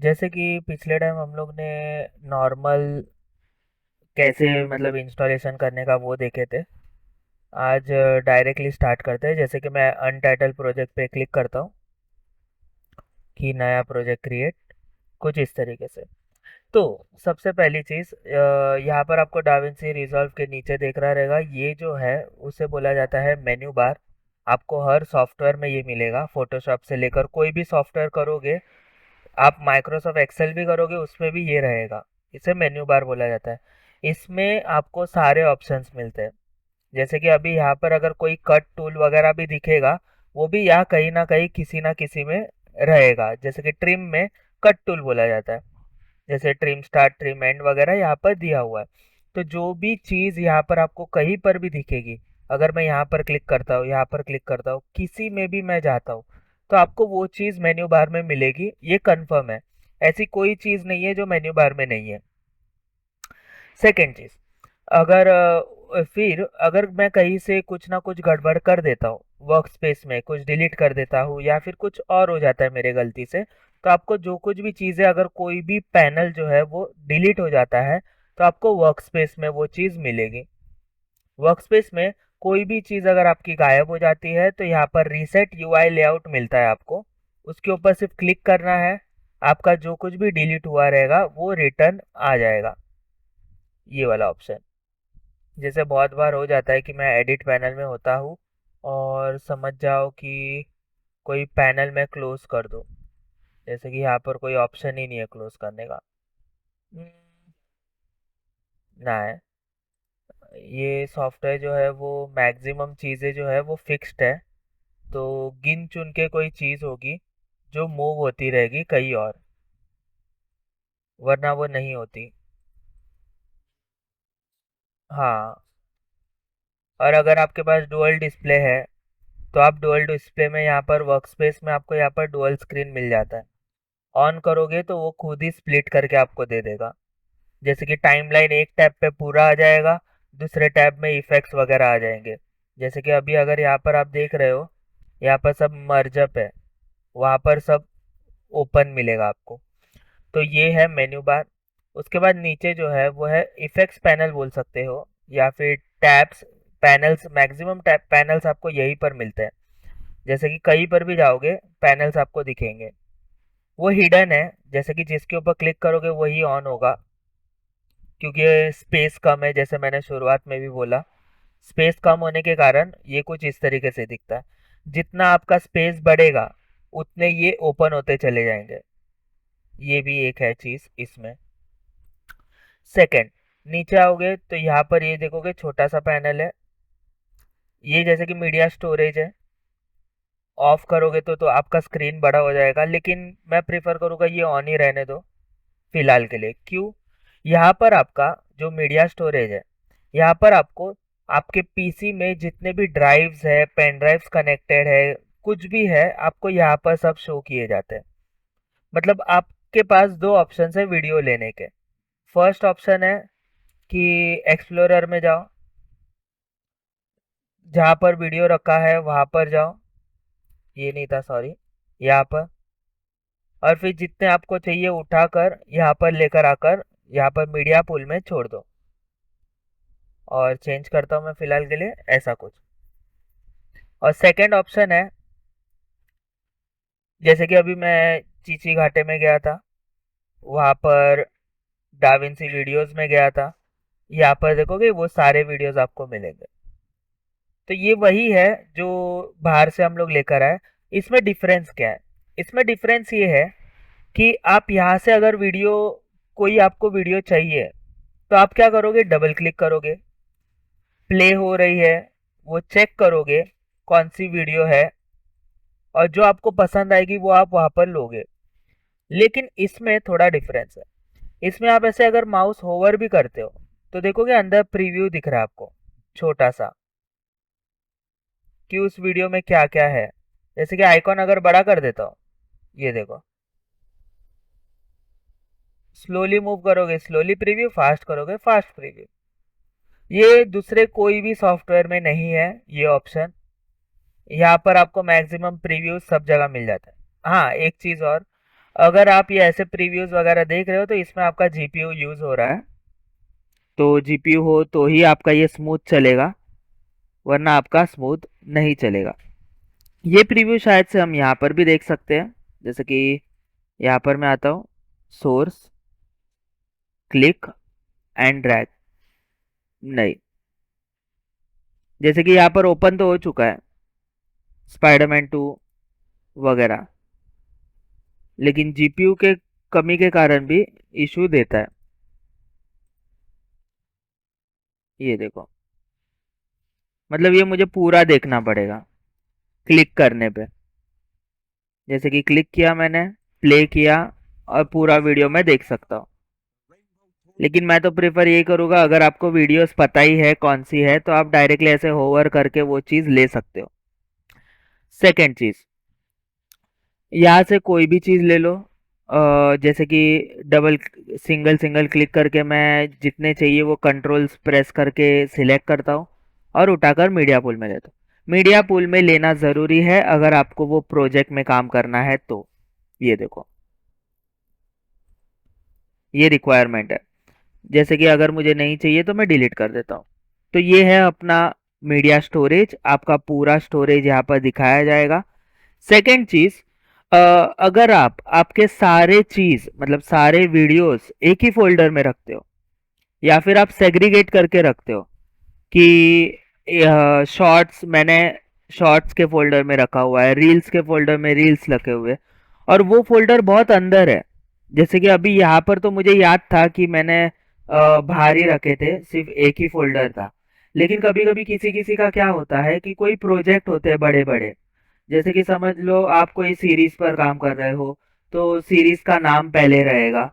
जैसे कि पिछले टाइम हम लोग ने नॉर्मल कैसे मतलब इंस्टॉलेशन करने का वो देखे थे। आज डायरेक्टली स्टार्ट करते हैं। जैसे कि मैं अनटाइटल प्रोजेक्ट पे क्लिक करता हूँ कि नया प्रोजेक्ट क्रिएट, कुछ इस तरीके से। तो सबसे पहली चीज़ यहाँ पर आपको डाविंसी रिजॉल्व के नीचे देख रहा रहेगा, ये जो है उसे बोला जाता है मेन्यू बार। आपको हर सॉफ्टवेयर में ये मिलेगा, फोटोशॉप से लेकर कोई भी सॉफ्टवेयर करोगे, आप माइक्रोसॉफ्ट एक्सेल भी करोगे उसमें भी ये रहेगा। इसे मेन्यू बार बोला जाता है। इसमें आपको सारे ऑप्शंस मिलते हैं। जैसे कि अभी यहाँ पर अगर कोई कट टूल वगैरह भी दिखेगा, वो भी यहाँ कहीं ना किसी में रहेगा। जैसे कि ट्रिम में कट टूल बोला जाता है, जैसे ट्रिम स्टार्ट ट्रिम एंड वगैरह यहाँ पर दिया हुआ है। तो जो भी चीज़ यहाँ पर आपको कहीं पर भी दिखेगी, अगर मैं यहाँ पर क्लिक करता हूँ, यहाँ पर क्लिक करता हूँ, किसी में भी मैं जाता हूँ, तो आपको वो चीज़ मेन्यू बार में मिलेगी, ये कंफर्म है। ऐसी कोई चीज़ नहीं है जो मेन्यू बार में नहीं है। सेकेंड चीज़, अगर फिर अगर मैं कहीं से कुछ ना कुछ गड़बड़ कर देता हूँ, वर्क स्पेस में कुछ डिलीट कर देता हूँ या फिर कुछ और हो जाता है मेरे गलती से, तो आपको जो कुछ भी चीज़ें, अगर कोई भी पैनल जो है वो डिलीट हो जाता है, तो आपको वर्क स्पेस में वो चीज़ मिलेगी। वर्क स्पेस में कोई भी चीज़ अगर आपकी गायब हो जाती है, तो यहाँ पर रीसेट यूआई लेआउट मिलता है आपको। उसके ऊपर सिर्फ क्लिक करना है, आपका जो कुछ भी डिलीट हुआ रहेगा वो रिटर्न आ जाएगा, ये वाला ऑप्शन। जैसे बहुत बार हो जाता है कि मैं एडिट पैनल में होता हूँ और समझ जाओ कि कोई पैनल में क्लोज कर दूँ, जैसे कि यहाँ पर कोई ऑप्शन ही नहीं है क्लोज करने का। हम्म, ना है। ये सॉफ्टवेयर जो है वो मैक्सिमम चीज़ें जो है वो फिक्स्ड है। तो गिन चुन के कोई चीज़ होगी जो मूव होती रहेगी कहीं और, वरना वो नहीं होती। हाँ, और अगर आपके पास डुअल डिस्प्ले है, तो आप डुअल डिस्प्ले में यहाँ पर वर्कस्पेस में आपको यहाँ पर डुअल स्क्रीन मिल जाता है। ऑन करोगे तो वो खुद ही स्प्लिट करके आपको दे देगा। जैसे कि टाइमलाइन एक टैब पे पूरा आ जाएगा, दूसरे टैब में इफेक्ट्स वगैरह आ जाएंगे। जैसे कि अभी अगर यहाँ पर आप देख रहे हो, यहाँ पर सब मर्जअप है, वहाँ पर सब ओपन मिलेगा आपको। तो ये है मेन्यू बार। उसके बाद नीचे जो है वो है इफेक्ट्स पैनल बोल सकते हो, या फिर tabs panels. Maximum tab panels आपको यहीं पर मिलते हैं। जैसे कि कहीं पर भी जाओगे पैनल्स आपको दिखेंगे। वो हिडन है, जैसे कि जिसके ऊपर क्लिक करोगे वही ऑन होगा, क्योंकि स्पेस कम है। जैसे मैंने शुरुआत में भी बोला, स्पेस कम होने के कारण ये कुछ इस तरीके से दिखता है। जितना आपका स्पेस बढ़ेगा उतने ये ओपन होते चले जाएंगे। ये भी एक है चीज़ इसमें। सेकंड, नीचे आओगे तो यहाँ पर ये देखोगे छोटा सा पैनल है, ये जैसे कि मीडिया स्टोरेज है। ऑफ करोगे तो आपका स्क्रीन बड़ा हो जाएगा, लेकिन मैं प्रीफर करूँगा ये ऑन ही रहने दो फिलहाल के लिए। क्यों? यहाँ पर आपका जो मीडिया स्टोरेज है, यहाँ पर आपको आपके पीसी में जितने भी ड्राइव्स है, पेन ड्राइव्स कनेक्टेड है, कुछ भी है, आपको यहाँ पर सब शो किए जाते हैं। मतलब आपके पास दो ऑप्शन है वीडियो लेने के। फर्स्ट ऑप्शन है कि एक्सप्लोरर में जाओ, जहाँ पर वीडियो रखा है वहाँ पर जाओ, ये नहीं था सॉरी, यहाँ पर। और फिर जितने आपको चाहिए उठाकर यहाँ पर लेकर आकर यहाँ पर मीडिया पूल में छोड़ दो। और चेंज करता हूँ मैं फिलहाल के लिए ऐसा कुछ। और सेकंड ऑप्शन है, जैसे कि अभी मैं चीची घाटे में गया था, वहाँ पर डाविंसी वीडियोस में गया था, यहाँ पर देखोगे वो सारे वीडियोस आपको मिलेंगे। तो ये वही है जो बाहर से हम लोग लेकर आए। इसमें डिफरेंस क्या है? इसमें डिफरेंस ये है कि आप यहाँ से अगर वीडियो, कोई आपको वीडियो चाहिए, तो आप क्या करोगे? डबल क्लिक करोगे, प्ले हो रही है वो चेक करोगे कौन सी वीडियो है, और जो आपको पसंद आएगी वो आप वहां पर लोगे। लेकिन इसमें थोड़ा डिफरेंस है। इसमें आप ऐसे अगर माउस होवर भी करते हो, तो देखोगे अंदर प्रीव्यू दिख रहा है आपको, छोटा सा, कि उस वीडियो में क्या क्या है। जैसे कि आइकॉन अगर बड़ा कर देता हूँ, ये देखो, स्लोली मूव करोगे स्लोली प्रीव्यू, फास्ट करोगे फास्ट प्रीव्यू। ये दूसरे कोई भी सॉफ्टवेयर में नहीं है ये ऑप्शन। यहाँ पर आपको मैक्सिमम प्रीव्यू सब जगह मिल जाता है। हाँ, एक चीज़ और, अगर आप ये ऐसे प्रीव्यूज वगैरह देख रहे हो तो इसमें आपका जीपीयू यूज हो रहा है, तो जीपीयू हो तो ही आपका ये स्मूथ चलेगा, वरना आपका स्मूथ नहीं चलेगा। ये प्रीव्यू शायद से हम यहाँ पर भी देख सकते हैं, जैसे कि यहाँ पर मैं आता हूँ, सोर्स, क्लिक एंड ड्रैग। नहीं, जैसे कि यहाँ पर ओपन तो हो चुका है स्पाइडरमैन 2 वगैरह, लेकिन जीपीयू के कमी के कारण भी इशू देता है। ये देखो, मतलब ये मुझे पूरा देखना पड़ेगा क्लिक करने पे। जैसे कि क्लिक किया मैंने, प्ले किया, और पूरा वीडियो मैं देख सकता हूँ। लेकिन मैं तो प्रेफर यही करूँगा, अगर आपको वीडियोस पता ही है कौन सी है तो आप डायरेक्टली ऐसे होवर करके वो चीज़ ले सकते हो। सेकंड चीज़, यहाँ से कोई भी चीज़ ले लो, जैसे कि डबल सिंगल सिंगल क्लिक करके मैं जितने चाहिए वो कंट्रोल्स प्रेस करके सिलेक्ट करता हूँ और उठाकर मीडिया पूल में लेता हूँ। मीडिया पूल में लेना ज़रूरी है अगर आपको वो प्रोजेक्ट में काम करना है तो। ये देखो, ये रिक्वायरमेंट है। जैसे कि अगर मुझे नहीं चाहिए तो मैं डिलीट कर देता हूँ। तो ये है अपना मीडिया स्टोरेज, आपका पूरा स्टोरेज यहाँ पर दिखाया जाएगा। सेकेंड चीज, अगर आप आपके सारे चीज मतलब सारे वीडियोस एक ही फोल्डर में रखते हो, या फिर आप सेग्रीगेट करके रखते हो कि शॉर्ट्स मैंने शॉर्ट्स के फोल्डर में रखा हुआ है, रील्स के फोल्डर में रील्स रखे हुए, और वो फोल्डर बहुत अंदर है। जैसे कि अभी यहाँ पर तो मुझे याद था कि मैंने बाहर ही रखे थे, सिर्फ एक ही फोल्डर था। लेकिन कभी कभी किसी किसी का क्या होता है कि कोई प्रोजेक्ट होते हैं बड़े बड़े, जैसे कि समझ लो आप कोई सीरीज पर काम कर रहे हो, तो सीरीज का नाम पहले रहेगा,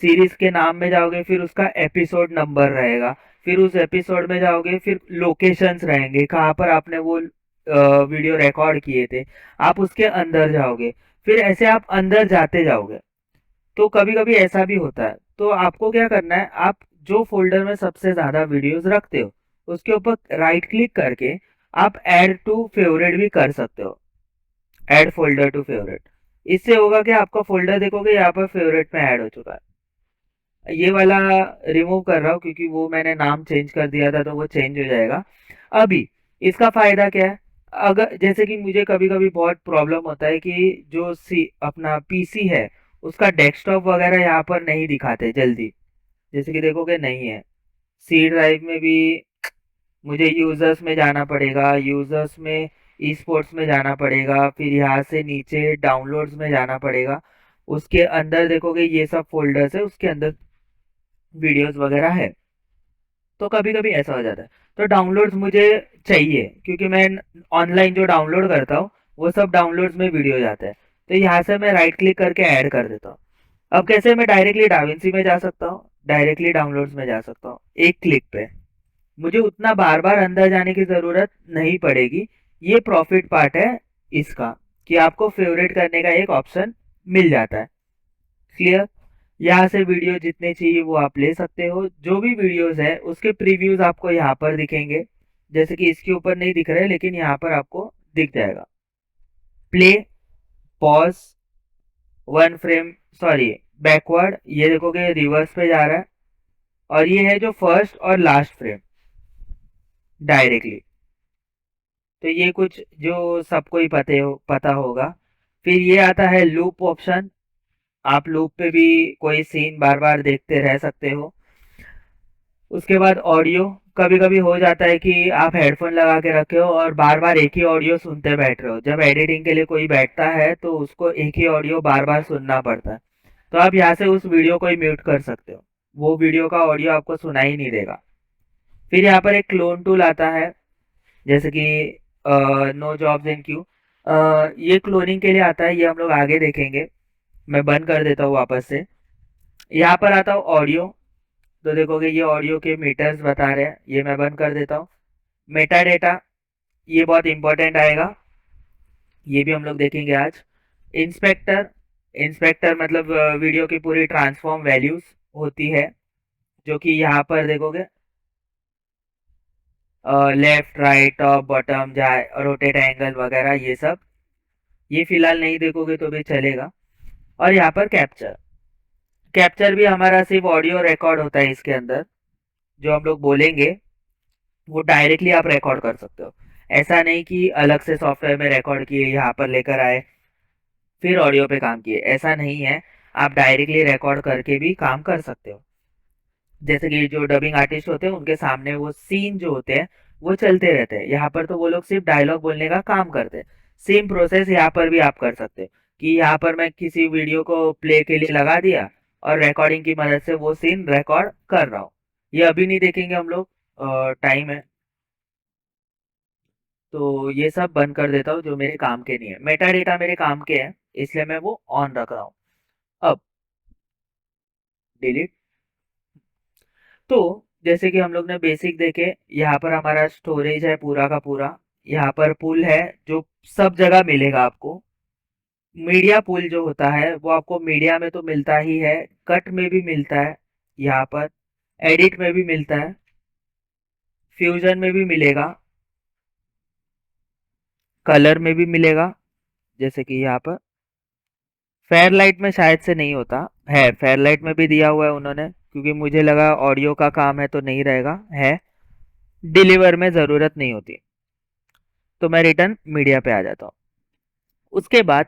सीरीज के नाम में जाओगे फिर उसका एपिसोड नंबर रहेगा, फिर उस एपिसोड में जाओगे फिर लोकेशंस रहेंगे कहाँ पर आपने वो वीडियो रिकॉर्ड किए थे, आप उसके अंदर जाओगे, फिर ऐसे आप अंदर जाते जाओगे। तो कभी कभी ऐसा भी होता है, तो आपको क्या करना है, आप जो फोल्डर में सबसे ज्यादा वीडियोस रखते हो उसके ऊपर राइट क्लिक करके आप ऐड टू फेवरेट भी कर सकते हो, ऐड फोल्डर टू फेवरेट। इससे होगा कि आपका फोल्डर देखोगे यहाँ पर फेवरेट में ऐड हो चुका है। ये वाला रिमूव कर रहा हूँ क्योंकि वो मैंने नाम चेंज कर दिया था तो वो चेंज हो जाएगा। अभी इसका फायदा क्या है, अगर जैसे कि मुझे कभी कभी बहुत प्रॉब्लम होता है कि जो अपना पीसी है उसका डेस्कटॉप वगैरह यहाँ पर नहीं दिखाते जल्दी, जैसे कि देखोगे नहीं है। सी ड्राइव में भी मुझे यूजर्स में जाना पड़ेगा, यूजर्स में ई स्पोर्ट्स में जाना पड़ेगा, फिर यहाँ से नीचे डाउनलोड्स में जाना पड़ेगा। उसके अंदर देखोगे ये सब फोल्डर्स है, उसके अंदर वीडियोस वगैरह है। तो कभी कभी ऐसा हो जाता है, तो डाउनलोड्स मुझे चाहिए क्योंकि मैं ऑनलाइन जो डाउनलोड करता हूँ वो सब डाउनलोड्स में वीडियो जाता है। तो यहाँ से मैं राइट क्लिक करके ऐड कर देता हूँ। अब कैसे मैं डायरेक्टली डाविंसी में जा सकता हूँ, डायरेक्टली डाउनलोड्स में जा सकता हूँ एक क्लिक पे, मुझे उतना बार बार अंदर जाने की ज़रूरत नहीं पड़ेगी। ये प्रॉफिट पार्ट है इसका, कि आपको फेवरेट करने का एक ऑप्शन मिल जाता है। क्लियर? यहाँ से वीडियो जितने चाहिए वो आप ले सकते हो, जो भी वीडियोस है उसके प्रीव्यूज आपको यहाँ पर दिखेंगे, जैसे कि इसके ऊपर नहीं दिख रहे लेकिन यहाँ पर आपको दिख जाएगा। Play, pause, one frame, sorry backward, ये देखोगे रिवर्स पे जा रहा है, और ये है जो फर्स्ट और लास्ट फ्रेम डायरेक्टली। तो ये कुछ जो सबको ही पता होगा। फिर ये आता है लूप ऑप्शन, आप लूप पे भी कोई सीन बार बार देखते रह सकते हो। उसके बाद ऑडियो, कभी कभी हो जाता है कि आप हेडफोन लगा के रखे हो और बार बार एक ही ऑडियो सुनते बैठ रहे हो, जब एडिटिंग के लिए कोई बैठता है तो उसको एक ही ऑडियो बार बार सुनना पड़ता है। तो आप यहाँ से उस वीडियो को ही म्यूट कर सकते हो, वो वीडियो का ऑडियो आपको सुनाई नहीं देगा। फिर यहाँ पर एक क्लोन टूल आता है, जैसे कि नो जॉब्स इन क्यू, ये क्लोनिंग के लिए आता है, ये हम लोग आगे देखेंगे। मैं बंद कर देता हूँ वापस से। यहाँ पर आता हूँ ऑडियो, तो देखोगे ये ऑडियो के मीटर्स बता रहे हैं, ये मैं बंद कर देता हूँ। मेटा डेटा, ये बहुत इंपॉर्टेंट आएगा, ये भी हम लोग देखेंगे आज। इंस्पेक्टर, इंस्पेक्टर मतलब वीडियो की पूरी ट्रांसफॉर्म वैल्यूज होती है, जो कि यहाँ पर देखोगे लेफ्ट राइट टॉप बॉटम जाए रोटेट एंगल वगैरह ये सब। ये फिलहाल नहीं देखोगे तो भी चलेगा। और यहाँ पर कैप्चर। कैप्चर भी हमारा सिर्फ ऑडियो रिकॉर्ड होता है इसके अंदर, जो हम लोग बोलेंगे वो डायरेक्टली आप रिकॉर्ड कर सकते हो। ऐसा नहीं कि अलग से सॉफ्टवेयर में रिकॉर्ड किए यहाँ पर लेकर आए फिर ऑडियो पे काम किए, ऐसा नहीं है। आप डायरेक्टली रिकॉर्ड करके भी काम कर सकते हो। जैसे कि जो डबिंग आर्टिस्ट होते हैं उनके सामने वो सीन जो होते हैं वो चलते रहते हैं, यहाँ पर तो वो लोग सिर्फ डायलॉग बोलने का काम करते हैं। सेम प्रोसेस यहाँ पर भी आप कर सकते हो कि यहाँ पर मैं किसी वीडियो को प्ले के लिए लगा दिया और रिकॉर्डिंग की मदद से वो सीन रिकॉर्ड कर रहा हूँ। ये अभी नहीं देखेंगे हम लोग, टाइम है। तो ये सब बंद कर देता हूँ जो मेरे काम के नहीं है। मेटा डेटा मेरे काम के हैं इसलिए मैं वो ऑन रख रहा हूँ। अब डिलीट। तो जैसे कि हम लोग ने बेसिक देखे, यहाँ पर हमारा स्टोरेज है पूरा का पूरा। यहाँ पर पुल है जो सब जगह मिलेगा आपको। मीडिया पुल जो होता है वो आपको मीडिया में तो मिलता ही है, कट में भी मिलता है, यहाँ पर एडिट में भी मिलता है, फ्यूजन में भी मिलेगा, कलर में भी मिलेगा। जैसे कि यहाँ पर फेयरलाइट में शायद से नहीं होता है, फेयरलाइट में भी दिया हुआ है उन्होंने, क्योंकि मुझे लगा ऑडियो का काम है तो नहीं रहेगा, है। डिलीवर में ज़रूरत नहीं होती। तो मैं रिटर्न मीडिया पे आ जाता हूँ। उसके बाद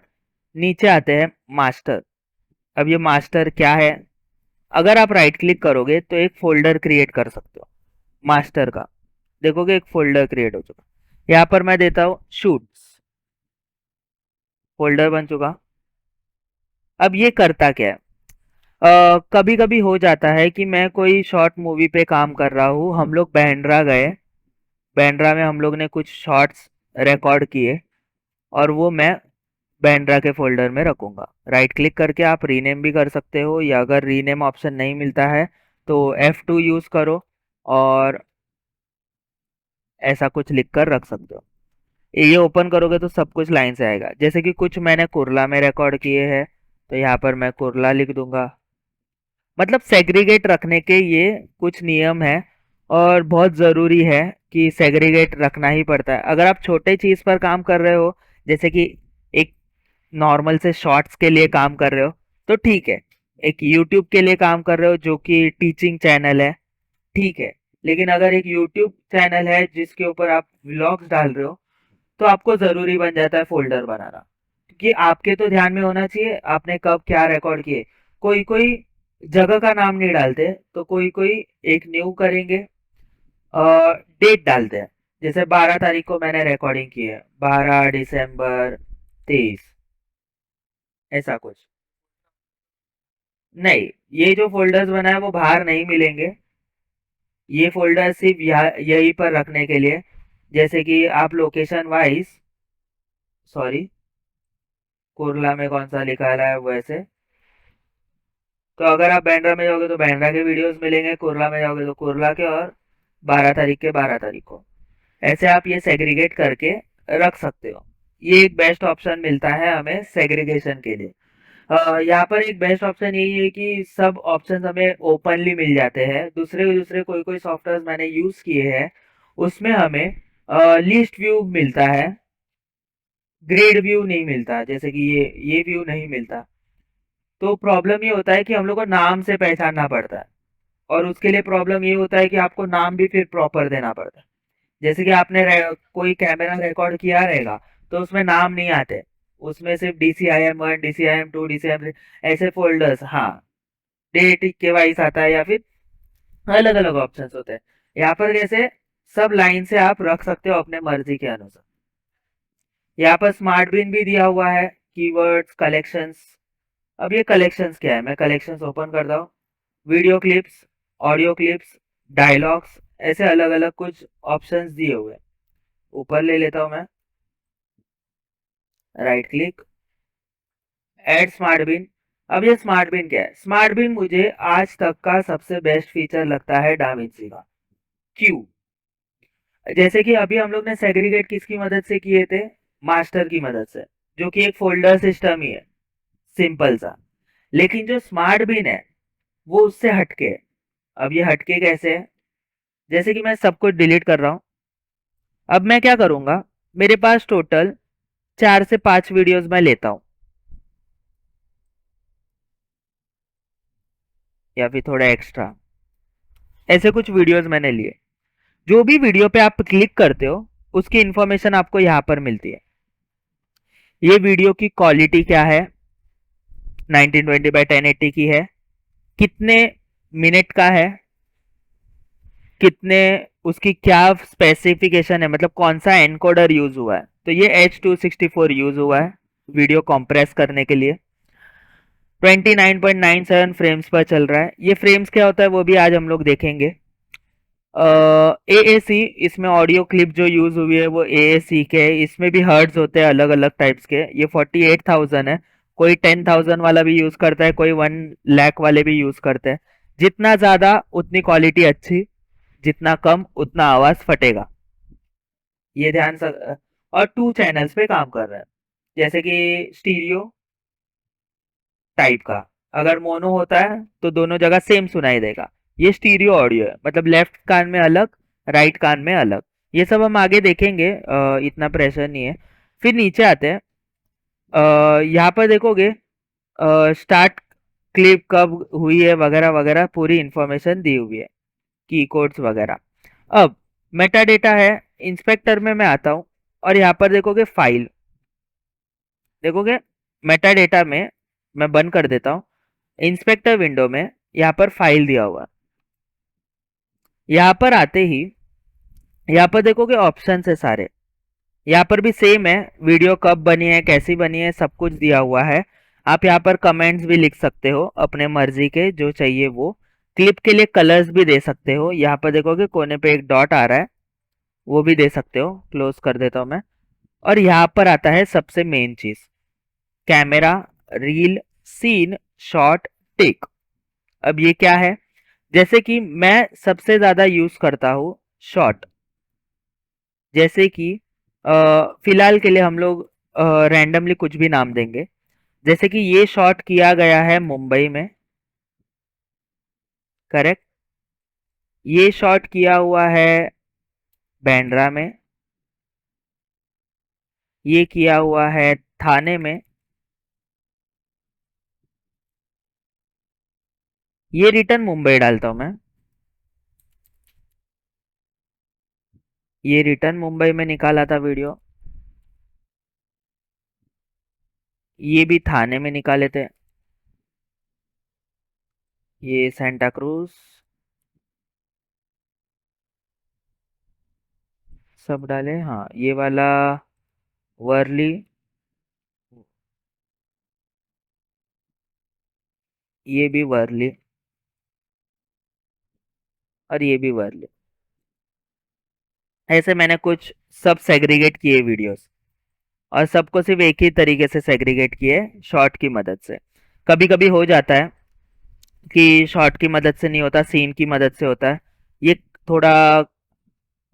नीचे आते हैं मास्टर। अब ये मास्टर क्या है? अगर आप राइट क्लिक करोगे तो एक फोल्डर क्रिएट कर सकते हो मास्टर का। देखोगे एक फोल्डर क्रिएट हो चुका। यहाँ पर मैं देता हूँ शूट्स, फोल्डर बन चुका। अब ये करता क्या है? कभी कभी हो जाता है कि मैं कोई शॉर्ट मूवी पे काम कर रहा हूँ, हम लोग बैंड्रा गए, बैंड्रा में हम लोग ने कुछ शॉर्ट्स रिकॉर्ड किए और वो मैं बैंड्रा के फोल्डर में रखूंगा। राइट क्लिक करके आप रीनेम भी कर सकते हो, या अगर रीनेम ऑप्शन नहीं मिलता है तो F2 यूज करो और ऐसा कुछ लिख कर रख सकते हो। ये ओपन करोगे तो सब कुछ लाइन से आएगा। जैसे कि कुछ मैंने कुरला में रिकॉर्ड किए हैं तो यहाँ पर मैं कुरला लिख दूंगा। मतलब सेग्रीगेट रखने के ये कुछ नियम है और बहुत ज़रूरी है कि सेग्रीगेट रखना ही पड़ता है। अगर आप छोटे चीज़ पर काम कर रहे हो, जैसे कि एक नॉर्मल से शॉर्ट्स के लिए काम कर रहे हो तो ठीक है, एक यूट्यूब के लिए काम कर रहे हो जो कि टीचिंग चैनल है, ठीक है। लेकिन अगर एक यूट्यूब चैनल है जिसके ऊपर आप व्लॉग्स डाल रहे हो तो आपको ज़रूरी बन जाता है फोल्डर बनाना, क्योंकि आपके तो ध्यान में होना चाहिए आपने कब क्या रिकॉर्ड किए। कोई कोई जगह का नाम नहीं डालते, तो कोई कोई एक न्यू करेंगे, डेट डालते हैं। जैसे 12 तारीख को मैंने रिकॉर्डिंग की है, 12 दिसंबर 23, ऐसा कुछ। नहीं, ये जो फोल्डर्स बना है वो बाहर नहीं मिलेंगे। ये फोल्डर सिर्फ यहीं पर रखने के लिए। जैसे कि आप लोकेशन वाइज, सॉरी, कुरला में कौन सा लिखा रहा है वैसे, तो अगर आप बैंड्रा में जाओगे तो बैंड्रा के वीडियोस मिलेंगे, कुरला में जाओगे तो कुरला के, और 12 तारीख के 12 तारीख को। ऐसे आप ये सेग्रीगेट करके रख सकते हो। ये एक बेस्ट ऑप्शन मिलता है हमें सेग्रीगेशन के लिए। यहाँ पर एक बेस्ट ऑप्शन यही है कि सब ऑप्शंस हमें ओपनली मिल जाते हैं। दूसरे दूसरे कोई कोई सॉफ्टवेयर मैंने यूज़ किए हैं उसमें हमें लिस्ट व्यू मिलता है, ग्रेड व्यू नहीं मिलता। जैसे कि ये व्यू नहीं मिलता। तो प्रॉब्लम ये होता है कि हम लोग को नाम से पहचानना पड़ता है, और उसके लिए प्रॉब्लम ये होता है कि आपको नाम भी फिर प्रॉपर देना पड़ता है। जैसे कि आपने कोई कैमरा रिकॉर्ड किया रहेगा तो उसमें नाम नहीं आते, उसमें सिर्फ DCIM1, DCIM2, DCIM3 ऐसे फोल्डर्स, हाँ, डेट के वाइज आता है, या फिर अलग अलग ऑप्शंस होते हैं। यहाँ पर जैसे सब लाइन से आप रख सकते हो अपने मर्जी के अनुसार। यहाँ पर स्मार्ट बिन भी दिया हुआ है, कीवर्ड्स, कलेक्शंस। अब ये कलेक्शंस क्या है, मैं कलेक्शंस ओपन करता हूँ। Video clips, audio clips, dialogues, ऐसे अलग अलग कुछ ऑप्शंस दिए हुए हैं। ऊपर ले लेता हूँ मैं, राइट क्लिक, ऐड स्मार्ट बिन। अब ये स्मार्ट बिन क्या है? स्मार्ट बिन मुझे आज तक का सबसे बेस्ट फीचर लगता है डाविंची का। क्यों? जैसे कि अभी हम लोग ने सेग्रीगेट किसकी मदद से किए थे? मास्टर की मदद से, जो कि एक फोल्डर सिस्टम ही है, सिंपल सा। लेकिन जो स्मार्ट बिन है वो उससे हटके है। अब ये हटके कैसे है? जैसे कि मैं सब कुछ डिलीट कर रहा हूँ। अब मैं क्या करूंगा, मेरे पास टोटल 4 से 5 वीडियोस मैं लेता हूँ। या फिर थोड़ा एक्स्ट्रा, ऐसे कुछ वीडियोस मैंने लिए। जो भी वीडियो पे आप क्लिक करते हो उसकी इंफॉर्मेशन आपको यहाँ पर मिलती है। ये वीडियो की क्वालिटी क्या है, 1920 बाई 1080 की है, कितने मिनट का है, कितने उसकी क्या स्पेसिफिकेशन है, मतलब कौन सा एनकोडर यूज हुआ है। तो ये H264 यूज हुआ है वीडियो कंप्रेस करने के लिए। 29.97 फ्रेम्स पर चल रहा है। ये फ्रेम्स क्या होता है वो भी आज हम लोग देखेंगे। AAC, इसमें ऑडियो क्लिप जो यूज हुई है वो AAC के है। इसमें भी हर्ट्ज होते हैं अलग अलग टाइप्स के। ये 48,000 है। कोई 10,000 वाला भी यूज करता है, कोई 1 लाख वाले भी यूज करते हैं। जितना ज्यादा उतनी क्वालिटी अच्छी, जितना कम उतना आवाज फटेगा, ये ध्यान से। और 2 चैनल्स पे काम कर रहा है, जैसे कि स्टीरियो टाइप का। अगर मोनो होता है तो दोनों जगह सेम सुनाई देगा। ये स्टीरियो ऑडियो है, मतलब लेफ्ट कान में अलग, राइट कान में अलग। ये सब हम आगे देखेंगे, इतना प्रेशर नहीं है। फिर नीचे आते हैं। यहाँ पर देखोगे स्टार्ट क्लिप कब हुई है वगैरह वगैरह पूरी इंफॉर्मेशन दी हुई है, की कोड्स वगैरह। अब मेटा डेटा है। इंस्पेक्टर में मैं आता हूँ और यहाँ पर देखोगे फाइल, देखोगे मेटा डेटा में, मैं बंद कर देता हूँ। इंस्पेक्टर विंडो में यहाँ पर फाइल दिया हुआ है। यहाँ पर आते ही यहाँ पर देखोगे ऑप्शन है सारे। यहाँ पर भी सेम है, वीडियो कब बनी है, कैसी बनी है, सब कुछ दिया हुआ है। आप यहाँ पर कमेंट्स भी लिख सकते हो अपने मर्जी के जो चाहिए वो। क्लिप के लिए कलर्स भी दे सकते हो। यहाँ पर देखोगे कोने पे एक डॉट आ रहा है, वो भी दे सकते हो। क्लोज कर देता हूँ मैं। और यहाँ पर आता है सबसे मेन चीज, camera, reel, scene, shot, take. अब ये क्या है, जैसे कि मैं सबसे ज्यादा यूज करता हूँ शॉट। जैसे कि फिलहाल के लिए हम लोग रैंडमली कुछ भी नाम देंगे। जैसे कि ये शॉट किया गया है मुंबई में, करेक्ट। ये शॉट किया हुआ है बांद्रा में, ये किया हुआ है थाने में, ये रिटर्न मुंबई डालता हूं मैं, ये रिटर्न मुंबई में निकाला था वीडियो। ये भी थाने में निकाले थे, ये सेंटा क्रूज, सब डाले। हाँ ये वाला वर्ली, ये भी वर्ली, और ये भी वर्ली। ऐसे मैंने कुछ सब सेग्रीगेट किए वीडियोस, और सबको सिर्फ एक ही तरीके से सेग्रीगेट किए, शॉर्ट की मदद से। कभी कभी हो जाता है कि शॉर्ट की मदद से नहीं होता, सीन की मदद से होता है। ये थोड़ा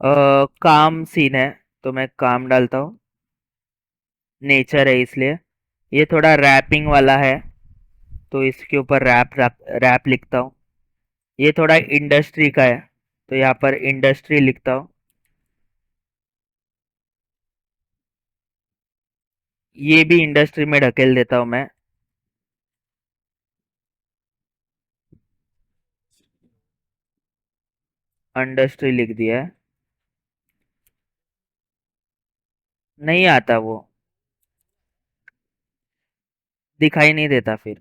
काम सीन है तो मैं काम डालता हूँ, नेचर है इसलिए। ये थोड़ा रैपिंग वाला है तो इसके ऊपर रैप रैप रैप लिखता हूँ। ये थोड़ा इंडस्ट्री का है तो यहाँ पर इंडस्ट्री लिखता हूँ। ये भी इंडस्ट्री में ढकेल देता हूँ मैं। इंडस्ट्री लिख दिया है, नहीं आता वो, दिखाई नहीं देता फिर।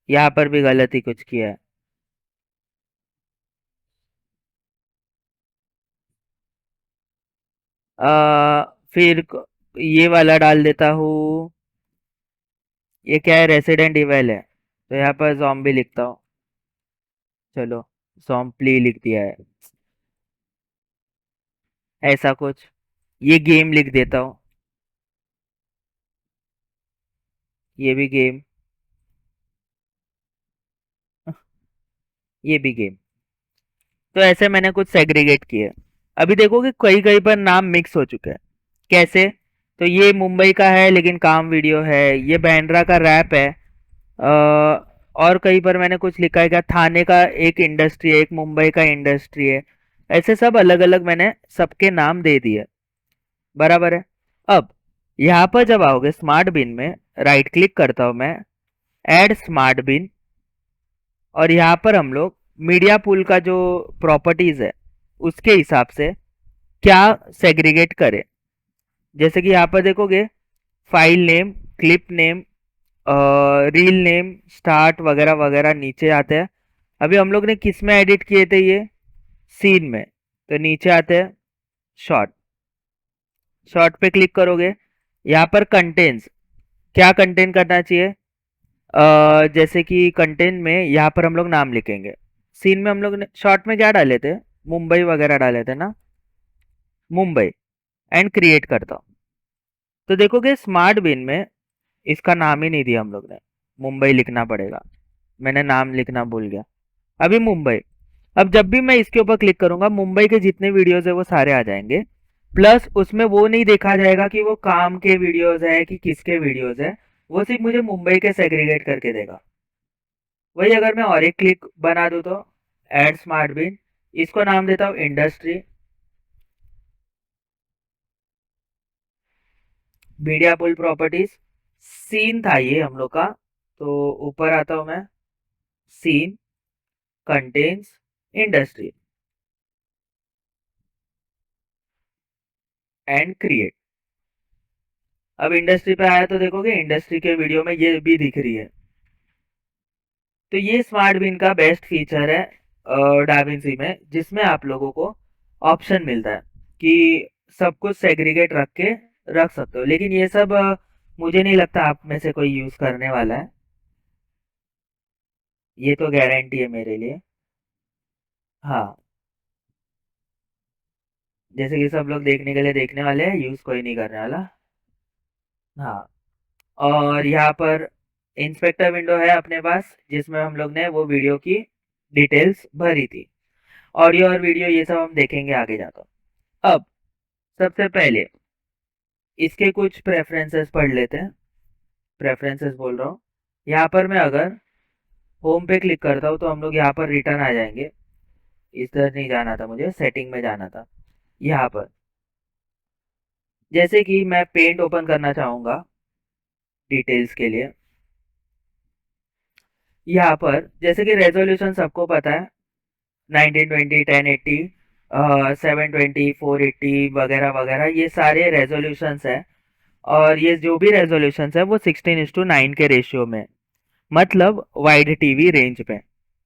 यहाँ पर भी गलती कुछ किया है। फिर ये वाला डाल देता हूँ। ये क्या है, रेसिडेंट इवेल है तो यहाँ पर जॉम्बी लिखता हूँ। चलो जॉम्पली लिख दिया है, ऐसा कुछ। ये गेम लिख देता हूँ, ये भी गेम, ये भी गेम। तो ऐसे मैंने कुछ सेग्रीगेट किए। अभी देखोगे कई कई पर नाम मिक्स हो चुके हैं। कैसे, तो ये मुंबई का है लेकिन काम वीडियो है, ये बांद्रा का रैप है। और कहीं पर मैंने कुछ लिखा है क्या, थाने का एक इंडस्ट्री है, एक मुंबई का इंडस्ट्री है। ऐसे सब अलग अलग मैंने सबके नाम दे दिए, बराबर है। अब यहाँ पर जब आओगे स्मार्ट बिन में, राइट क्लिक करता हूँ मैं, ऐड स्मार्ट बिन, और यहाँ पर हम लोग मीडिया पूल का जो प्रॉपर्टीज है उसके हिसाब से क्या सेग्रीगेट करें। जैसे कि यहाँ पर देखोगे file name, clip name, reel name, start वगैरह वगैरह नीचे आते हैं। अभी हम लोग ने किस में एडिट किए थे, ये सीन में, तो नीचे आते हैं शॉर्ट। शॉर्ट पे क्लिक करोगे, यहाँ पर कंटेंट्स, क्या कंटेंट करना चाहिए, जैसे कि कंटेंट में यहाँ पर हम लोग नाम लिखेंगे। सीन में हम लोग ने शॉर्ट में क्या डाले थे, मुंबई वगैरह डाले थे ना, मुंबई, एंड क्रिएट करता हूँ। तो देखोगे स्मार्ट बिन में इसका नाम ही नहीं दिया हम लोग ने, मुंबई लिखना पड़ेगा, मैंने नाम लिखना भूल गया। अभी मुंबई, अब जब भी मैं इसके ऊपर क्लिक करूंगा मुंबई के जितने वीडियोस है वो सारे आ जाएंगे। प्लस उसमें वो नहीं देखा जाएगा कि वो काम के वीडियोस है कि किसके वीडियोस है, वो सिर्फ मुझे मुंबई के सेग्रीगेट करके देगा। वही अगर मैं और एक क्लिक बना दूं तो एड स्मार्ट बिन, इसको नाम देता हूँ इंडस्ट्री, मीडिया पुल प्रॉपर्टीज, सीन था ये हम लोग का, तो ऊपर आता हूं मैं, scene contents industry and create. अब इंडस्ट्री पे आया तो देखोगे इंडस्ट्री के वीडियो में ये भी दिख रही है। तो ये स्मार्ट बिन का बेस्ट फीचर है डाविंसी में, जिसमें आप लोगों को ऑप्शन मिलता है कि सब कुछ सेग्रीगेट रख के रख सकते हो। लेकिन ये सब मुझे नहीं लगता आप में से कोई यूज करने वाला है, ये तो गारंटी है मेरे लिए। हाँ, जैसे कि सब लोग देखने के लिए देखने वाले हैं, यूज कोई नहीं करने वाला। हाँ, और यहाँ पर इंस्पेक्टर विंडो है अपने पास, जिसमें हम लोग ने वो वीडियो की डिटेल्स भरी थी। ऑडियो और वीडियो ये सब हम देखेंगे आगे जाकर। अब सबसे पहले इसके कुछ प्रेफरेंसेस पढ़ लेते हैं। प्रेफरेंसेस बोल रहा हूँ, यहाँ पर मैं अगर होम पे क्लिक करता हूँ तो हम लोग यहाँ पर रिटर्न आ जाएंगे। इधर नहीं जाना था, मुझे सेटिंग में जाना था। यहाँ पर जैसे कि मैं पेंट ओपन करना चाहूँगा डिटेल्स के लिए, यहाँ पर जैसे कि रेजोल्यूशन सबको पता है, 1920, 1080, 720, 480 वगैरह वगैरह, ये सारे रेजोल्यूशंस है। और ये जो भी रेजोल्यूशंस है वो 16:9 के रेशियो में, मतलब वाइड टीवी रेंज पे।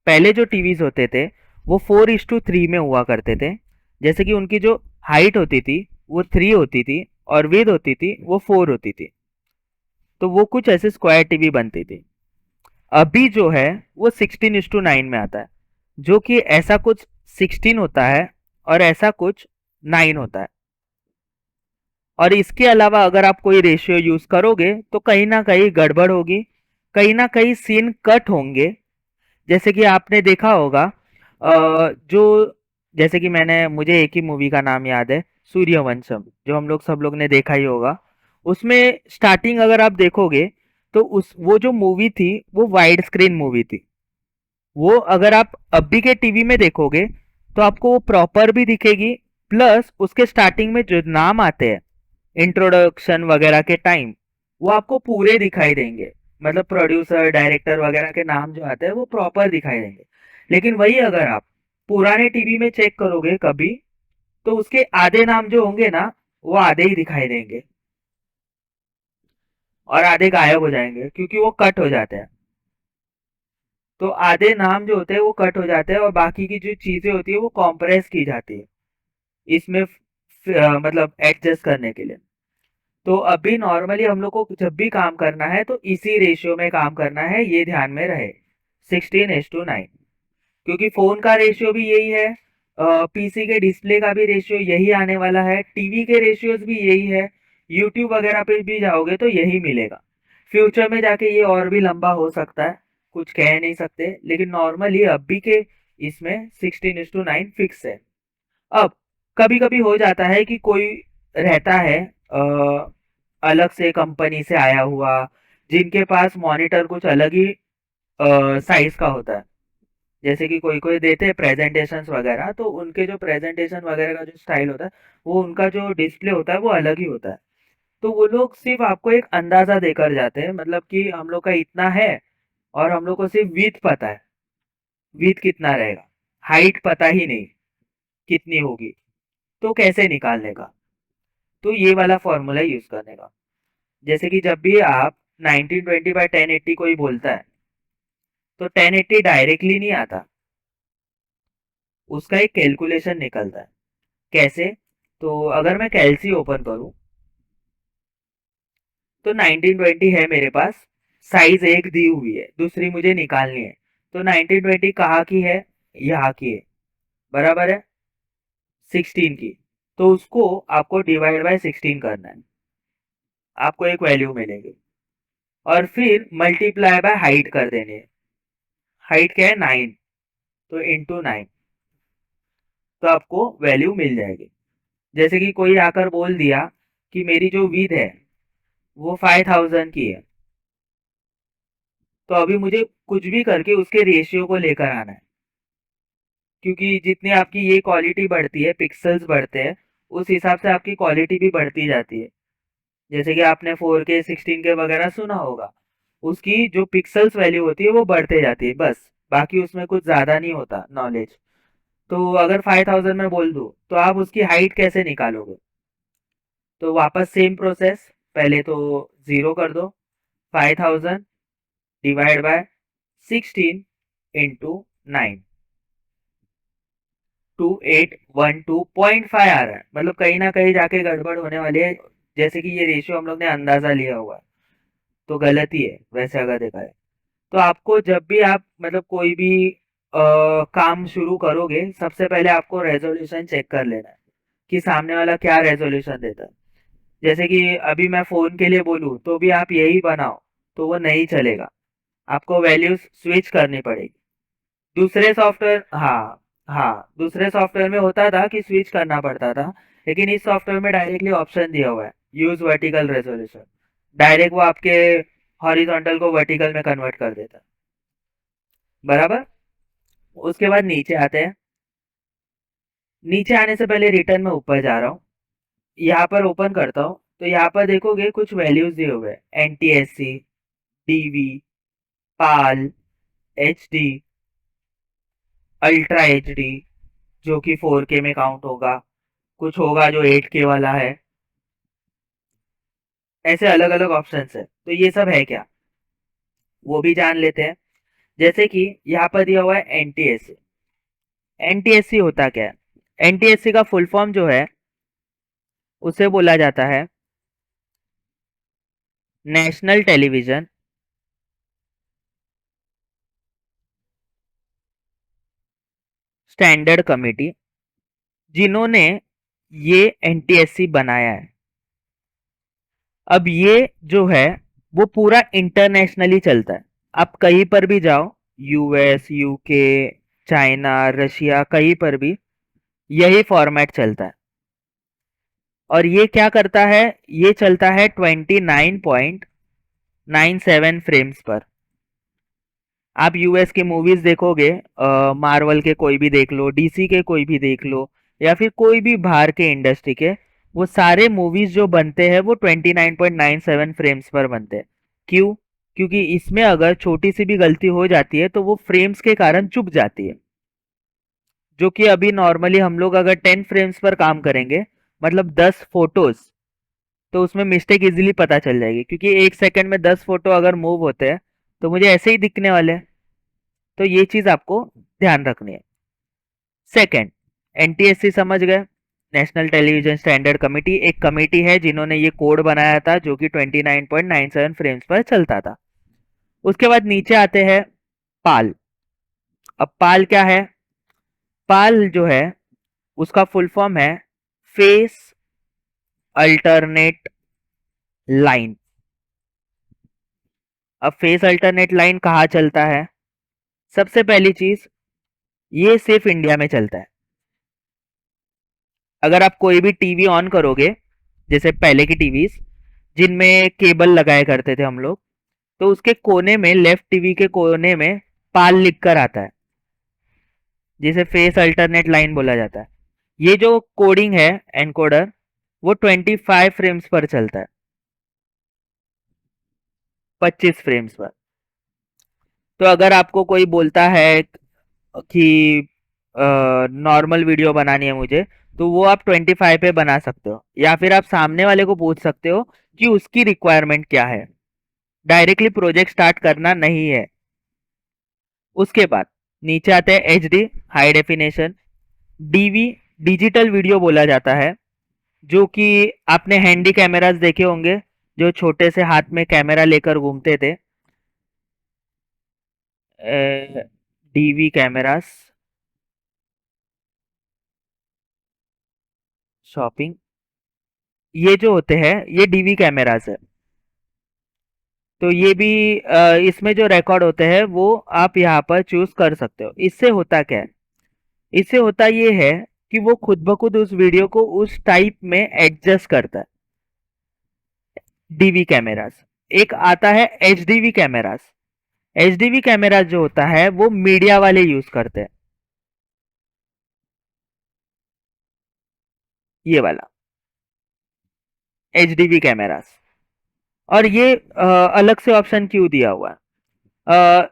पहले जो टीवीज होते थे वो 4:3 में हुआ करते थे, जैसे कि उनकी जो हाइट होती थी वो 3 होती थी और विड्थ होती थी वो 4 होती थी। तो वो कुछ ऐसे स्क्वायर टीवी बनती थी। अभी जो है वो 16:9 में आता है, जो कि ऐसा कुछ 16 होता है और ऐसा कुछ 9 होता है। और इसके अलावा अगर आप कोई रेशियो यूज करोगे तो कहीं ना कहीं गड़बड़ होगी, कहीं ना कहीं सीन कट होंगे। जैसे कि आपने देखा होगा जो, जैसे कि मुझे एक ही मूवी का नाम याद है, सूर्यवंशम, जो हम लोग सब लोग ने देखा ही होगा। उसमें स्टार्टिंग अगर आप देखोगे तो उस वो जो मूवी थी वो वाइड स्क्रीन मूवी थी। वो अगर आप अभी के टीवी में देखोगे तो आपको वो प्रॉपर भी दिखेगी, प्लस उसके स्टार्टिंग में जो नाम आते हैं इंट्रोडक्शन वगैरह के टाइम, वो आपको पूरे दिखाई देंगे। मतलब प्रोड्यूसर डायरेक्टर वगैरह के नाम जो आते हैं वो प्रॉपर दिखाई देंगे। लेकिन वही अगर आप पुराने टीवी में चेक करोगे कभी, तो उसके आधे नाम जो होंगे ना, वो आधे ही दिखाई देंगे और आधे गायब हो जाएंगे क्योंकि वो कट हो जाते हैं। तो आधे नाम जो होते हैं वो कट हो जाते हैं और बाकी की जो चीजें होती है वो कॉम्प्रेस की जाती है इसमें, मतलब एडजस्ट करने के लिए। तो अभी नॉर्मली हम लोग को जब भी काम करना है तो इसी रेशियो में काम करना है, ये ध्यान में रहे, 16:9। क्योंकि फोन का रेशियो भी यही है, पीसी के डिस्प्ले का भी रेशियो यही आने वाला है, टीवी के रेशियोज भी यही है, यूट्यूब वगैरह पे भी जाओगे तो यही मिलेगा। फ्यूचर में जाके ये और भी लंबा हो सकता है, कुछ कह नहीं सकते, लेकिन नॉर्मली अभी के इसमें 16:9 फिक्स है। अब कभी कभी हो जाता है कि कोई रहता है अलग से कंपनी से आया हुआ, जिनके पास मॉनिटर कुछ अलग ही साइज का होता है। जैसे कि कोई कोई देते हैं प्रेजेंटेशंस वगैरह, तो उनके जो प्रेजेंटेशन वगैरह का जो स्टाइल होता है, वो उनका जो डिस्प्ले होता है वो अलग ही होता है। तो वो लोग सिर्फ आपको एक अंदाजा देकर जाते हैं, मतलब कि हम लोग का इतना है और हम लोग को सिर्फ विड्थ पता है, विड्थ कितना रहेगा, हाइट पता ही नहीं कितनी होगी, तो कैसे निकालने का? तो ये वाला फॉर्मूला यूज करने का। जैसे कि जब भी आप 1920 बाय 1080 कोई बोलता है तो 1080 डायरेक्टली नहीं आता, उसका एक कैलकुलेशन निकलता है। कैसे? तो अगर मैं कैलसी ओपन करूं तो 1920 है मेरे पास, साइज एक दी हुई है, दूसरी मुझे निकालनी है। तो 1920 कहाँ की है? यहाँ की है, बराबर है 16 की। तो उसको आपको डिवाइड बाय 16 करना है, आपको एक वैल्यू मिलेगी, और फिर मल्टीप्लाई बाय हाइट कर देनी है। हाइट क्या है? 9, तो इंटू 9, तो आपको वैल्यू मिल जाएगी। जैसे कि कोई आकर बोल दिया कि मेरी जो विड्थ है वो 5000 की है, तो अभी मुझे कुछ भी करके उसके रेशियो को लेकर आना है, क्योंकि जितनी आपकी ये क्वालिटी बढ़ती है, पिक्सल्स बढ़ते हैं, उस हिसाब से आपकी क्वालिटी भी बढ़ती जाती है। जैसे कि आपने 4K 16K वगैरह सुना होगा, उसकी जो पिक्सल्स वैल्यू होती है वो बढ़ते जाती है, बस बाकी उसमें कुछ ज्यादा नहीं होता नॉलेज। तो अगर 5000 में बोल दूं तो आप उसकी हाइट कैसे निकालोगे? तो वापस सेम प्रोसेस, पहले तो जीरो कर दो, 5000 डिवाइड बाय 16 इंटू 9, 2812.5 आ रहा है, मतलब कहीं ना कहीं जाके गड़बड़ होने वाली है। जैसे कि ये रेशियो हम लोग ने अंदाजा लिया हुआ है, तो गलती है वैसे अगर देखा है। तो आपको जब भी आप मतलब कोई भी काम शुरू करोगे, सबसे पहले आपको रेजोल्यूशन चेक कर लेना है कि सामने वाला क्या रेजोल्यूशन देता है। जैसे कि अभी मैं फोन के लिए बोलूँ तो भी आप यही बनाओ तो वो नहीं चलेगा, आपको वैल्यूज स्विच करनी पड़ेगी। दूसरे सॉफ्टवेयर, हाँ हाँ, दूसरे सॉफ्टवेयर में होता था कि स्विच करना पड़ता था, लेकिन इस सॉफ्टवेयर में डायरेक्टली ऑप्शन दिया हुआ है, यूज वर्टिकल रेजोल्यूशन। डायरेक्ट वो आपके हॉरिजॉन्टल को वर्टिकल में कन्वर्ट कर देता है, बराबर। उसके बाद नीचे आते हैं। नीचे आने से पहले रिटर्न में ऊपर जा रहा हूँ, यहाँ पर ओपन करता हूँ, तो यहाँ पर देखोगे कुछ वैल्यूज दिए हुए हैं, NTSC, DV, पाल, HD, अल्ट्रा HD, जो कि 4K में काउंट होगा, कुछ होगा जो 8K वाला है, ऐसे अलग अलग ऑप्शन है। तो ये सब है क्या, वो भी जान लेते हैं। जैसे कि यहाँ पर दिया हुआ है NTSC। NTSC होता क्या है? NTSC का फुल फॉर्म जो है उसे बोला जाता है नेशनल टेलीविजन स्टैंडर्ड कमेटी, जिन्होंने ये NTSC बनाया है। अब ये जो है वो पूरा इंटरनेशनली चलता है, आप कहीं पर भी जाओ, US, UK, चाइना, रशिया, कहीं पर भी यही फॉर्मेट चलता है। और ये क्या करता है? ये चलता है 29.97 फ्रेम्स पर। आप US के मूवीज देखोगे, मार्वल के कोई भी देख लो, DC के कोई भी देख लो, या फिर कोई भी बाहर के इंडस्ट्री के, वो सारे मूवीज जो बनते हैं वो 29.97 फ्रेम्स पर बनते हैं। क्यों? क्योंकि इसमें अगर छोटी सी भी गलती हो जाती है तो वो फ्रेम्स के कारण चुक जाती है। जो कि अभी नॉर्मली हम लोग अगर 10 फ्रेम्स पर काम करेंगे, मतलब 10 फोटोज, तो उसमें मिस्टेक इजीली पता चल जाएगी, क्योंकि एक सेकंड में 10 फोटो अगर मूव होते हैं तो मुझे ऐसे ही दिखने वाले हैं। तो ये चीज आपको ध्यान रखनी है। सेकंड, NTSC समझ गए, नेशनल टेलीविजन स्टैंडर्ड कमेटी एक कमेटी है जिन्होंने ये कोड बनाया था जो कि 29.97 फ्रेम्स पर चलता था। उसके बाद नीचे आते हैं पाल। अब पाल क्या है? पाल जो है उसका फुल फॉर्म है फेस अल्टरनेट लाइन। अब फेस अल्टरनेट लाइन कहाँ चलता है? सबसे पहली चीज, ये सिर्फ इंडिया में चलता है। अगर आप कोई भी टीवी ऑन करोगे, जैसे पहले की टीवीज जिनमें केबल लगाए करते थे हम लोग, तो उसके कोने में, लेफ्ट टीवी के कोने में पाल लिख कर आता है, जिसे फेस अल्टरनेट लाइन बोला जाता है। ये जो कोडिंग है, एनकोडर, वो 25 फ्रेम्स पर चलता है, 25 फ्रेम्स पर। तो अगर आपको कोई बोलता है कि नॉर्मल वीडियो बनानी है मुझे, तो वो आप 25 पे बना सकते हो, या फिर आप सामने वाले को पूछ सकते हो कि उसकी रिक्वायरमेंट क्या है। डायरेक्टली प्रोजेक्ट स्टार्ट करना नहीं है। उसके बाद नीचे आते हैं H D, high definition. DV, digital video बोला जाता है, जो कि आपने हैंडी कैमरास देखे होंगे, जो छोटे से हाथ में कैमरा लेकर घूमते थे, डीवी कैमरास, शॉपिंग, ये जो होते हैं ये डीवी कैमरास है। तो ये भी इसमें जो रिकॉर्ड होते हैं वो आप यहाँ पर चूज कर सकते हो। इससे होता क्या है, इससे होता ये है कि वो खुद ब खुद उस वीडियो को उस टाइप में एडजस्ट करता है। DV cameras. एक आता है H DV cameras. H DV cameras जो होता है वो मीडिया वाले यूज करते हैं, ये वाला एच डीवी कैमरास। और ये अलग से ऑप्शन क्यों दिया हुआ है?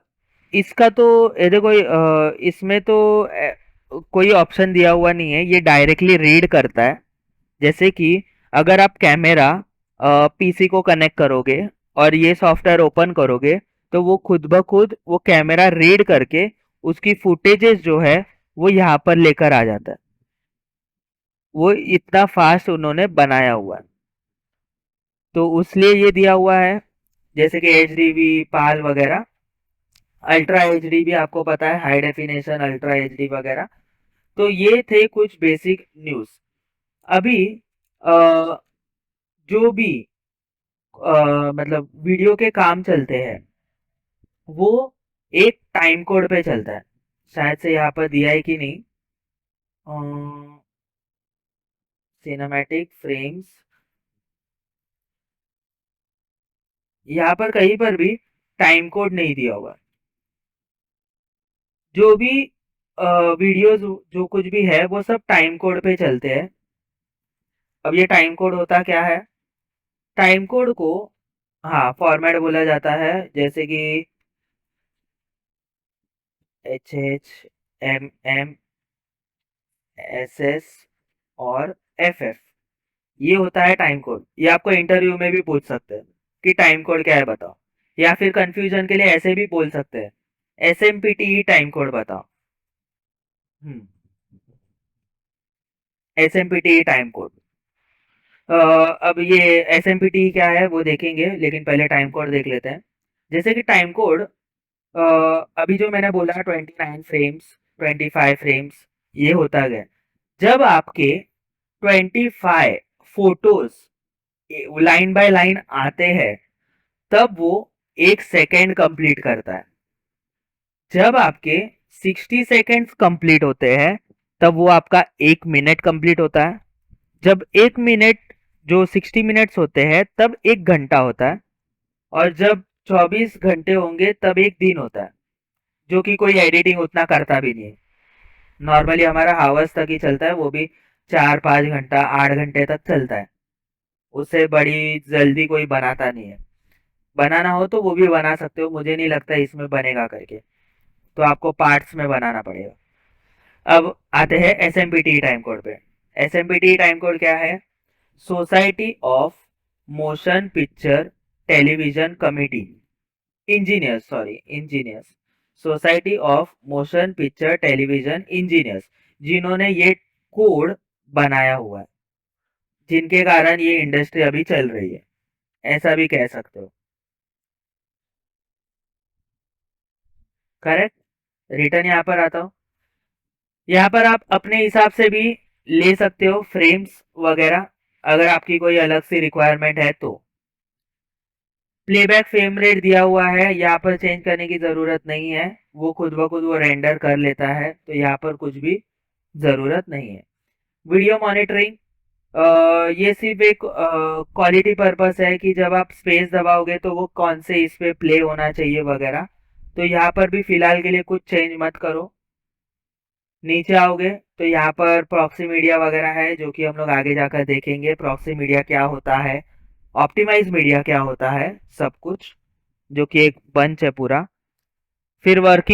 इसका तो ये देखो, इसमें तो कोई ऑप्शन दिया हुआ नहीं है, ये डायरेक्टली रीड करता है। जैसे कि अगर आप कैमरा पीसी को कनेक्ट करोगे और ये सॉफ्टवेयर ओपन करोगे, तो वो खुद ब खुद वो कैमरा रीड करके उसकी फुटेजेस जो है वो यहाँ पर लेकर आ जाता है। वो इतना फास्ट उन्होंने बनाया हुआ है, तो उसलिए ये दिया हुआ है। जैसे कि एच डी वी, पाल वगैरह। अल्ट्रा एच डी भी आपको पता है, high definition, ultra H D वगैरह। तो ये थे कुछ बेसिक न्यूज। अभी अ, जो भी मतलब वीडियो के काम चलते हैं वो एक टाइम कोड पे चलता है। शायद से यहाँ पर दिया है कि नहीं, सिनेमैटिक फ्रेम्स, यहाँ पर कहीं पर भी टाइम कोड नहीं दिया हुआ। जो भी वीडियोस जो कुछ भी है वो सब टाइम कोड पे चलते हैं। अब ये टाइम कोड होता क्या है? टाइम कोड को, हाँ, फॉर्मेट बोला जाता है। जैसे कि H H, M M, S S और एफ एफ, ये होता है टाइम कोड। ये आपको इंटरव्यू में भी पूछ सकते हैं कि टाइम कोड क्या है बताओ, या फिर कंफ्यूजन के लिए ऐसे भी बोल सकते हैं, S M P T time code बताओ। Hmm, S M P T time code. अब ये एस एम पी टी क्या है वो देखेंगे, लेकिन पहले टाइम कोड देख लेते हैं। जैसे कि टाइम कोड, अभी जो मैंने बोला 29 फ्रेम्स, 25 फ्रेम्स, ये होता है जब आपके 25 फोटोज लाइन बाय लाइन आते हैं, तब वो 1 सेकेंड कंप्लीट करता है। जब आपके 60 सेकेंड्स कंप्लीट होते हैं, तब वो आपका 1 मिनट कंप्लीट होता है। जब 1 मिनट, जो 60 मिनट्स होते हैं, तब 1 घंटा होता है। और जब 24 घंटे होंगे तब एक दिन होता है, जो कि कोई एडिटिंग उतना करता भी नहीं है। नॉर्मली हमारा हावर्स तक ही चलता है, वो भी 4-5 घंटा, 8 घंटे तक चलता है। उससे बड़ी जल्दी कोई बनाता नहीं है। बनाना हो तो वो भी बना सकते हो, मुझे नहीं लगता इसमें बनेगा करके, तो आपको पार्ट्स में बनाना पड़ेगा। अब आते हैं S M P T time code पे। S M P T time code क्या है? Society of motion picture television committee, engineers, sorry, engineers, society of motion picture television engineers, जिन्होंने ये कोड बनाया हुआ है, जिनके कारण ये इंडस्ट्री अभी चल रही है, ऐसा भी कह सकते हो। करेक्ट। रिटर्न यहाँ पर आता हूँ। यहाँ पर आप अपने हिसाब से भी ले सकते हो फ्रेम्स वगैरह, अगर आपकी कोई अलग से रिक्वायरमेंट है तो। प्लेबैक फ्रेम रेट दिया हुआ है, यहाँ पर चेंज करने की ज़रूरत नहीं है, वो खुद ब खुद वो रेंडर कर लेता है, तो यहाँ पर कुछ भी ज़रूरत नहीं है। वीडियो मॉनिटरिंग, ये सिर्फ एक क्वालिटी पर्पस है कि जब आप स्पेस दबाओगे तो वो कौन से इस पे प्ले होना चाहिए वगैरह। तो यहाँ पर भी फिलहाल के लिए कुछ चेंज मत करो। नीचे आओगे तो यहाँ पर प्रॉक्सी मीडिया वगैरह है, जो कि हम लोग आगे जाकर देखेंगे प्रॉक्सी मीडिया क्या होता है, ऑप्टिमाइज मीडिया क्या होता है, सब कुछ, जो कि एक बंच है पूरा। फिर वर्किंग